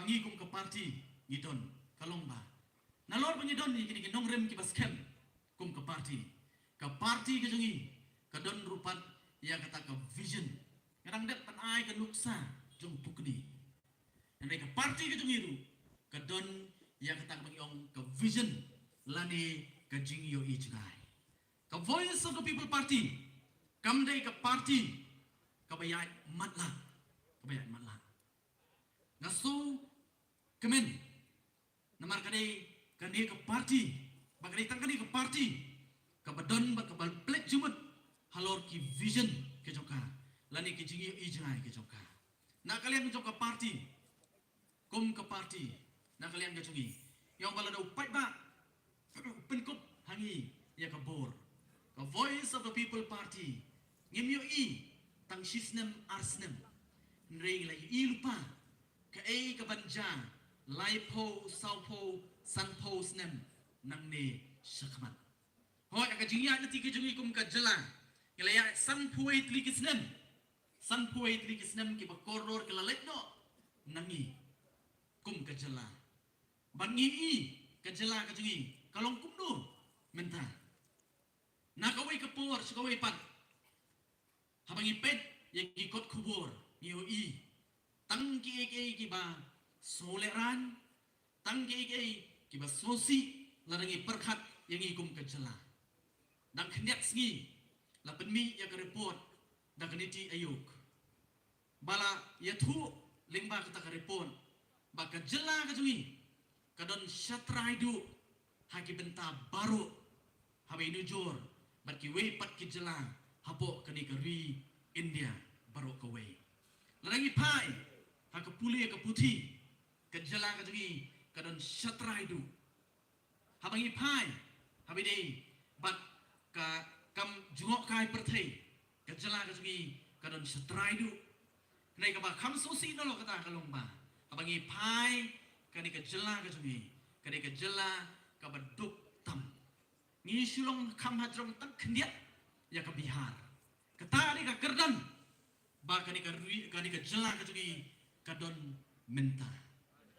bangi kum ke parti ngidon kalomba nalor pengidon ni kini gendong rem kibas kem kum ke parti ke jungi ke don rupat yang kata ke vision ngarang det panai ke nuksa jong pukni nanti ke parti ke jungi ru ke don yang kata ke ong ke vision lani ke jingi yo i jengai ke voice of the people party kamdai ke parti ke bayat matlah ngaso kemen namar kadai kani ke parti bagani tangkani ke parti ke badon ba ke bal plek jumut halor ki vision ke joka lani ke jingi i jangai ke joka na kalian ke joka parti kum ke parti na kalian ke jungi yang balada upai ba penkop hangi ya ke bor ke voice of the people party ngimyo i tang sisnem arsnem nring lagi i lupa ke ke banja laipo saupo sanpo snem nangne syakmat hoi ka jingya nati ke jungi kum ka jela ngelaya sanpuai tlikisnem ki bakoror ke lalekno nangi kum ka jela bangi i ka jela ka jungi kalong kum no menta nakawai ke por sakawai pat habangi pet yang ikut kubur niyo i tang ki ba soleran tang ki ba sosi larangi perkhat yang ikum kejela dang khenyak sngi la penmi ya ke report da kaniti ayuk bala ya thu lingba kata ke report ba kejela ka jungi kadon shatraidu haki benta baru habe nujur barki we pat kejela hapo kani ke ri India baru ke we larangi pai ha ke puli ke puthi ke jela ke jungi kadon shatraidu habangi pai habide bat ka kam jungok kai perthai ke jela ke jungi kadon shatraidu nai ka ba kham sosi no lo kata kalong ba habangi pai kani ke jela ke jungi kani ke jela ka baduk tam ngi sulong kham hajrong tak khendiat ya ke Bihar kata ni ka kerdan ba kani ka jela ka jungi kadon menta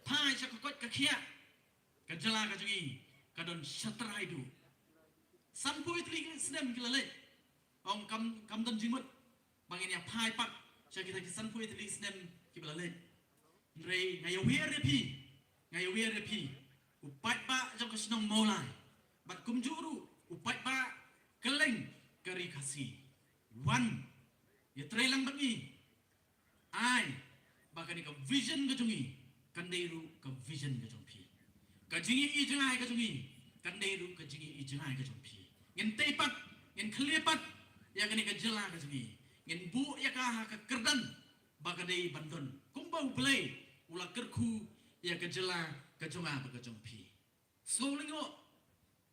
pai sa kokot ka khia ka jela ka jungi kadon shatraidu sampui tli snem kilale ong kam don jimut bangin ya pai pak sa kita ki sampui tli snem kilale rei ngayawi repi upat ba jong kasnong molai bat kumjuru upat ba keleng kari kasi one ya trailang bangi ai bakani ka vision ka jungi kandairu ka vision ka jongpi ka jingi i jangai ka jungi kandairu ka jingi i jangai ka jongpi ngin teipat ngin khlepat ya kani ka jela ka jungi ngin bu ya ka kerdan bakadai bandon kumbau play ula kerku ya ka jela ka jonga ka jongpi so lingo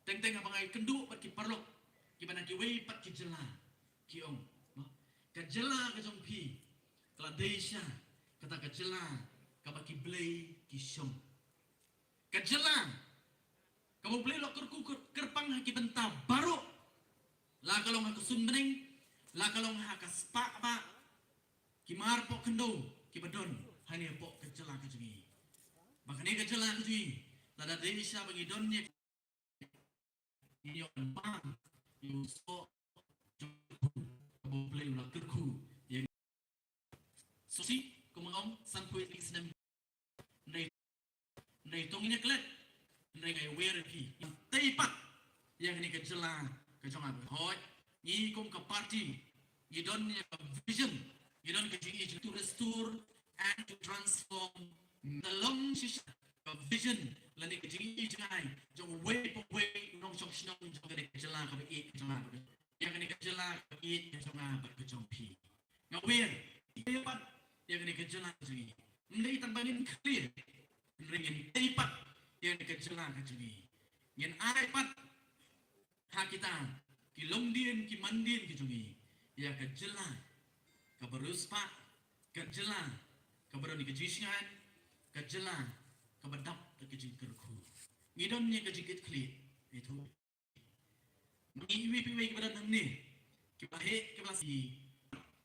teng abangai kendu bat ki parlok ki bana ki wei pat ki jela ki ong ka jela ka jongpi kala desha kata ka jela ka baki blay ki syong ka jela ka mo blay lo kerku kerpang ki benta baru la kalong ha kusun bening la kalong ha ka spa ba ki mar po kendo ki badon hani po ka jela ka jungi bakane ka jela ka jungi la da desha bagi donnya yon bang yu so ka blay lo kerku yang sosi kumangong sanpui lisnem nei tongine klet nei ngai werepi teipat yang ni ke jela ke jonga hoi ni kum ke party you don't need a vision you don't get to restore and to transform the long vision lani ke jingi jangai jong way nong chok snong jong ke jela ke i jonga yang ni ke jela ke i jonga ke jongpi ngawer teipat yang ni ke jela jungi ndai tambangin clear ringin teipat yang ni ke jela ka jungi ngin aipat ha kita ki longdien ki mandien ki jungi ya ke jela ka beruspa ke jela ka berani ke jisngan ke jela ka badap ke jingkerku ngidon ni ke jikit clear itu mengiwi piwi ke badan ni ki bahe ke belasi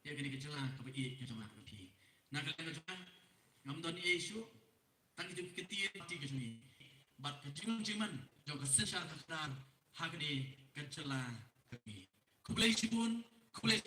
ya ke jela ka bi ke jela ka pi na kalian juga ngamdon isu tang itu ketia parti ke sini bat kejiman jauh kesensyal kekenar hak di kencela kami kublai sibun kublai